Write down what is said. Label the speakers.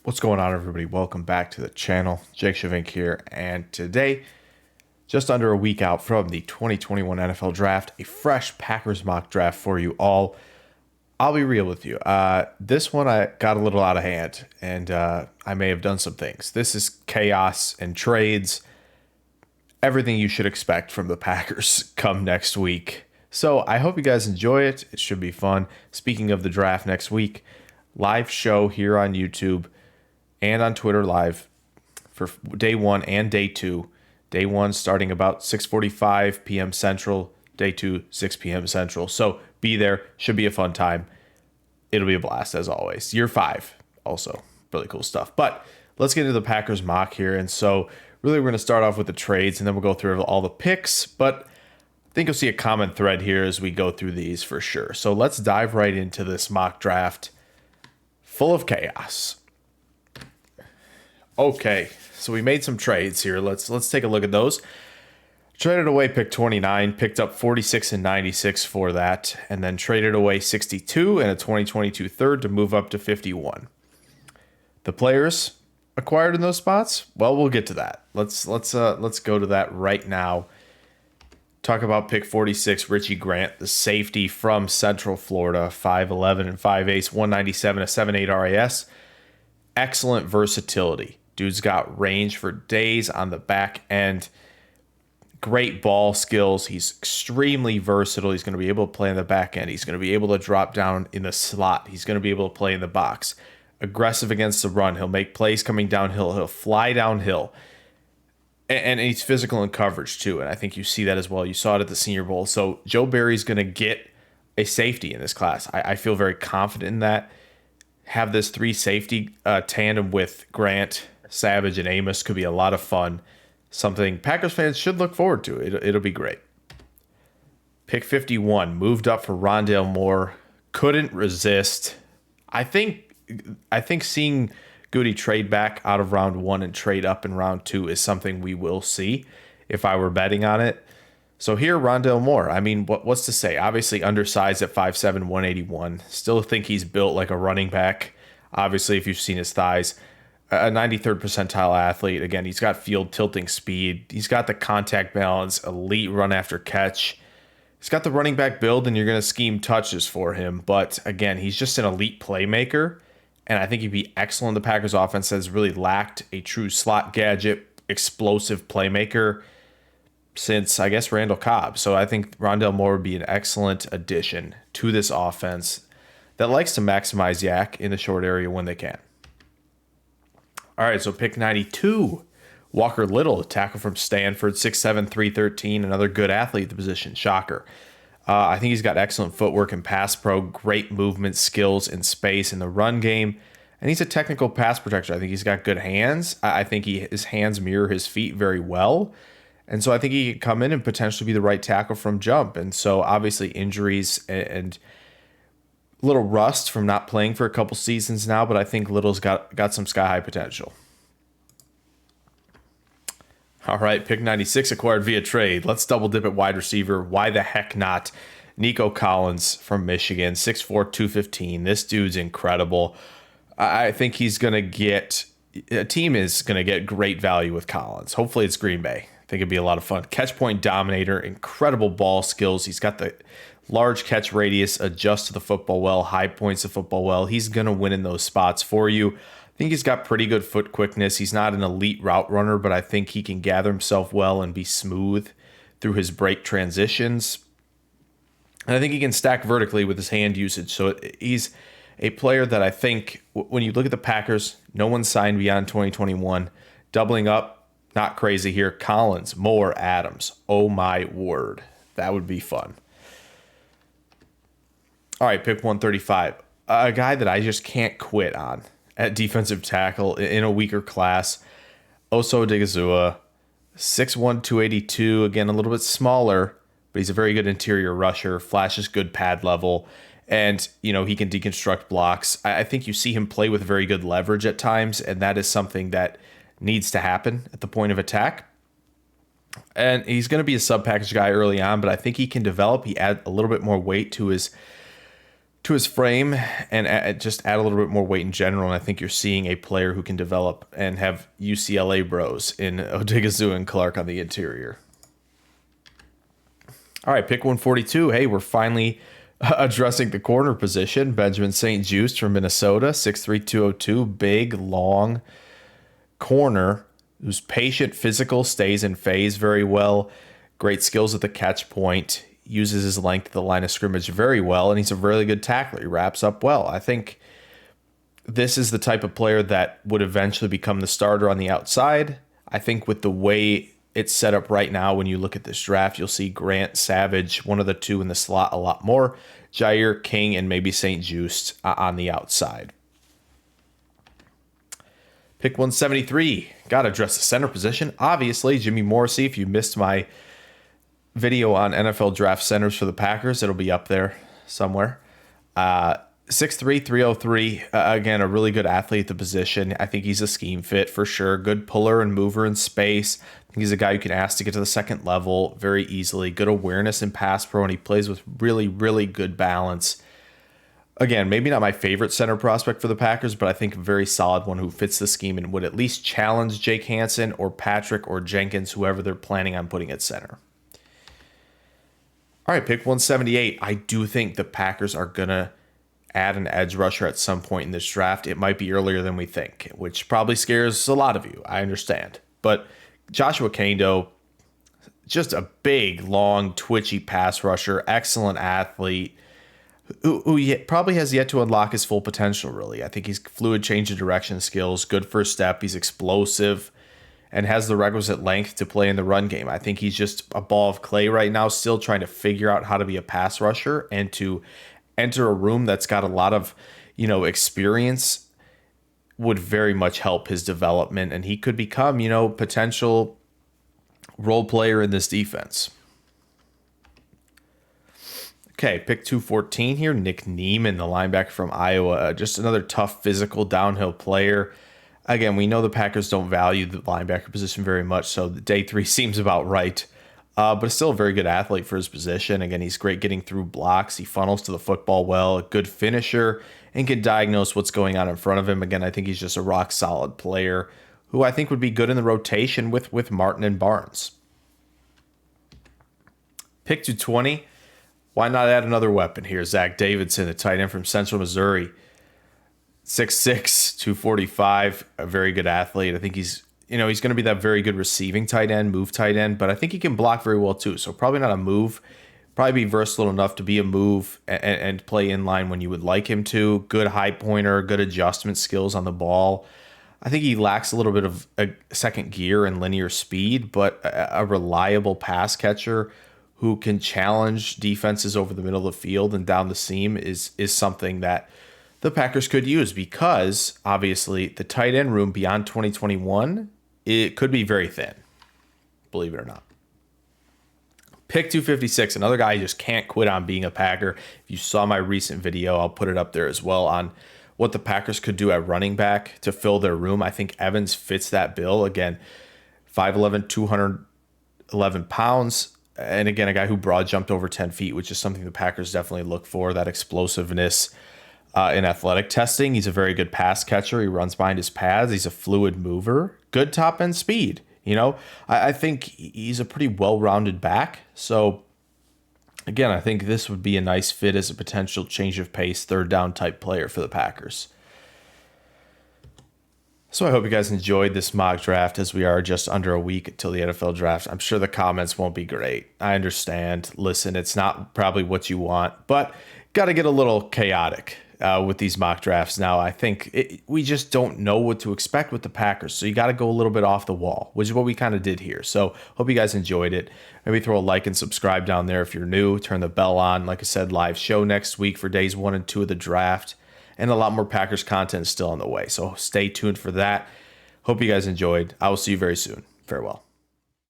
Speaker 1: What's going on, everybody? Welcome back to the channel. Jake Shavink here, and today, just under a week out from the 2021 NFL Draft, a fresh Packers mock draft for you all. I'll be real with you. This one I got a little out of hand, and I may have done some things. This is chaos and trades, everything you should expect from the Packers come next week. So I hope you guys enjoy it. It should be fun. Speaking of the draft next week, live show here on YouTube and on Twitter live for day one and day two. Day one starting about 6:45 p.m. Central. Day two, 6 p.m. Central. So be there. Should be a fun time. It'll be a blast as always. Year 5 also. Really cool stuff. But let's get into the Packers mock here. And so really we're going to start off with the trades and then we'll go through all the picks. But I think you'll see a common thread here as we go through these for sure. So let's dive right into this mock draft full of chaos. Okay, so we made some trades here. Let's take a look at those. Traded away pick 29, picked up 46 and 96 for that, and then traded away 62 and a 2022 third to move up to 51. The players acquired in those spots? Well, we'll get to that. Let's go to that right now. Talk about pick 46, Richie Grant, the safety from Central Florida, 5'11 and 5'8, 197, a 7'8 RAS. Excellent versatility. Dude's got range for days on the back end. Great ball skills. He's extremely versatile. He's going to be able to play in the back end. He's going to be able to drop down in the slot. He's going to be able to play in the box. Aggressive against the run. He'll make plays coming downhill. He'll fly downhill. And he's physical in coverage too. And I think you see that as well. You saw it at the Senior Bowl. So Joe Barry's going to get a safety in this class. I feel very confident in that. Have this 3 safety tandem with Grant, Savage, and Amos could be a lot of fun. Something Packers fans should look forward to. It'll be great. Pick 51, moved up for Rondale Moore. Couldn't resist. I think seeing Goody trade back out of round 1 and trade up in round 2 is something we will see if I were betting on it. So here, Rondale Moore. I mean, what's to say? Obviously undersized at 5'7", 181. Still think he's built like a running back. Obviously, if you've seen his thighs. A 93rd percentile athlete. Again, he's got field tilting speed. He's got the contact balance, elite run after catch. He's got the running back build, and you're going to scheme touches for him. But again, he's just an elite playmaker. And I think he'd be excellent. The Packers offense has really lacked a true slot gadget, explosive playmaker since, I guess, Randall Cobb. So I think Rondale Moore would be an excellent addition to this offense that likes to maximize yak in the short area when they can. All right, so pick 92, Walker Little, a tackle from Stanford, 6'7", 313, another good athlete at the position. Shocker. I think he's got excellent footwork and pass pro, great movement skills in space in the run game, and he's a technical pass protector. I think he's got good hands. I think his hands mirror his feet very well, and so I think he could come in and potentially be the right tackle from jump. And so obviously injuries and little rust from not playing for a couple seasons now, but I think Little's got some sky-high potential. All right, pick 96 acquired via trade. Let's double dip at wide receiver. Why the heck not? Nico Collins from Michigan, 6'4", 215. This dude's incredible. I think he's going to get – a team is going to get great value with Collins. Hopefully it's Green Bay. I think it'd be a lot of fun. Catch point dominator, incredible ball skills. He's got the large catch radius, adjust to the football well, high points the football well. He's going to win in those spots for you. I think he's got pretty good foot quickness. He's not an elite route runner, but I think he can gather himself well and be smooth through his break transitions. And I think he can stack vertically with his hand usage. So he's a player that I think when you look at the Packers, no one signed beyond 2021. Doubling up, not crazy here. Collins, Moore, Adams. Oh my word. That would be fun. All right, pick 135. A guy that I just can't quit on at defensive tackle in a weaker class. ODIGHIZUWA, 6'1", 282. Again, a little bit smaller, but he's a very good interior rusher, flashes good pad level, and he can deconstruct blocks. I think you see him play with very good leverage at times, and that is something that needs to happen at the point of attack. And he's going to be a sub-package guy early on, but I think he can develop. He add a little bit more weight to his to his frame and just add a little bit more weight in general. And I think you're seeing a player who can develop and have UCLA bros in ODIGHIZUWA and Clark on the interior. All right, pick 142. Hey, we're finally addressing the corner position. Benjamin ST-JUSTE from Minnesota, 6'3", 202, big, long corner who's patient, physical, stays in phase very well. Great skills at the catch point. Uses his length at the line of scrimmage very well, and he's a really good tackler. He wraps up well. I think this is the type of player that would eventually become the starter on the outside. I think with the way it's set up right now, when you look at this draft, you'll see Grant, Savage, one of the two in the slot a lot more, Jair, King, and maybe ST-JUSTE on the outside. Pick 173. Got to address the center position. Obviously, Jimmy Morrissey. If you missed my video on NFL draft centers for the Packers, it'll be up there somewhere. 6'3", 303. Again, a really good athlete at the position. I think he's a scheme fit for sure. Good puller and mover in space. I think he's a guy you can ask to get to the second level very easily. Good awareness in pass pro, and he plays with really, really good balance. Again, maybe not my favorite center prospect for the Packers, but I think a very solid one who fits the scheme and would at least challenge Jake Hansen or Patrick or Jenkins, whoever they're planning on putting at center. All right, pick 178. I do think the Packers are going to add an edge rusher at some point in this draft. It might be earlier than we think, which probably scares a lot of you. I understand. But Joshua KAINDOH, just a big, long, twitchy pass rusher, excellent athlete, who probably has yet to unlock his full potential, really. I think he's fluid change of direction skills, good first step. He's explosive and has the requisite length to play in the run game. I think he's just a ball of clay right now, still trying to figure out how to be a pass rusher and to enter a room that's got a lot of, experience would very much help his development. And he could become, potential role player in this defense. Okay, pick 214 here, Nick Niemann, the linebacker from Iowa. Just another tough, physical, downhill player. Again, we know the Packers don't value the linebacker position very much, so the day 3 seems about right. But still a very good athlete for his position. Again, he's great getting through blocks. He funnels to the football well, a good finisher, and can diagnose what's going on in front of him. Again, I think he's just a rock-solid player who I think would be good in the rotation with Martin and Barnes. Pick 220. Why not add another weapon here? Zach Davidson, a tight end from Central Missouri. 6'6", 245, a very good athlete. I think he's going to be that very good receiving tight end, move tight end, but I think he can block very well too. So probably not a move. Probably be versatile enough to be a move and play in line when you would like him to. Good high pointer, good adjustment skills on the ball. I think he lacks a little bit of a second gear and linear speed, but a reliable pass catcher who can challenge defenses over the middle of the field and down the seam is something that the Packers could use, because obviously the tight end room beyond 2021, it could be very thin, believe it or not. Pick 256, another guy who just can't quit on being a Packer. If you saw my recent video, I'll put it up there as well, on what the Packers could do at running back to fill their room. I think Evans fits that bill. Again, 5'11", 211 pounds. And again, a guy who broad jumped over 10 feet, which is something the Packers definitely look for, that explosiveness in athletic testing. He's a very good pass catcher. He runs behind his pads. He's a fluid mover. Good top end speed. I think he's a pretty well-rounded back. So again, I think this would be a nice fit as a potential change of pace, third down type player for the Packers. So I hope you guys enjoyed this mock draft, as we are just under a week until the NFL draft. I'm sure the comments won't be great. I understand. Listen, it's not probably what you want, but got to get a little chaotic with these mock drafts now. I think we just don't know what to expect with the Packers, so you got to go a little bit off the wall, which is what we kind of did here. So hope you guys enjoyed it. Maybe throw a like and subscribe down there if you're new. Turn the bell on. Like I said, live show next week for days 1 and 2 of the draft. And a lot more Packers content is still on the way. So stay tuned for that. Hope you guys enjoyed. I will see you very soon. Farewell.